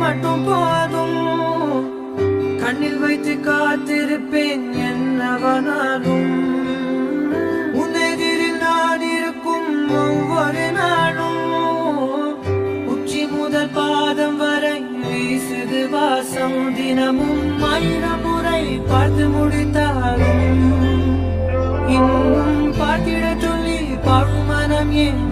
மட்டும் போதும். கண்ணில் வைத்து காத்திருப்பேன் என்னவனாலும். உன்னெதிரில் நான் இருக்கும் ஒவ்வொரு நாளும். உச்சி முதல் பாதம் வரை வீசுது வாசம். தினமும் 1000 முறை பார்த்து முடித்தாலும் இன்னும் பார்த்திட சொல்லி பாடும் மனம் ஏன்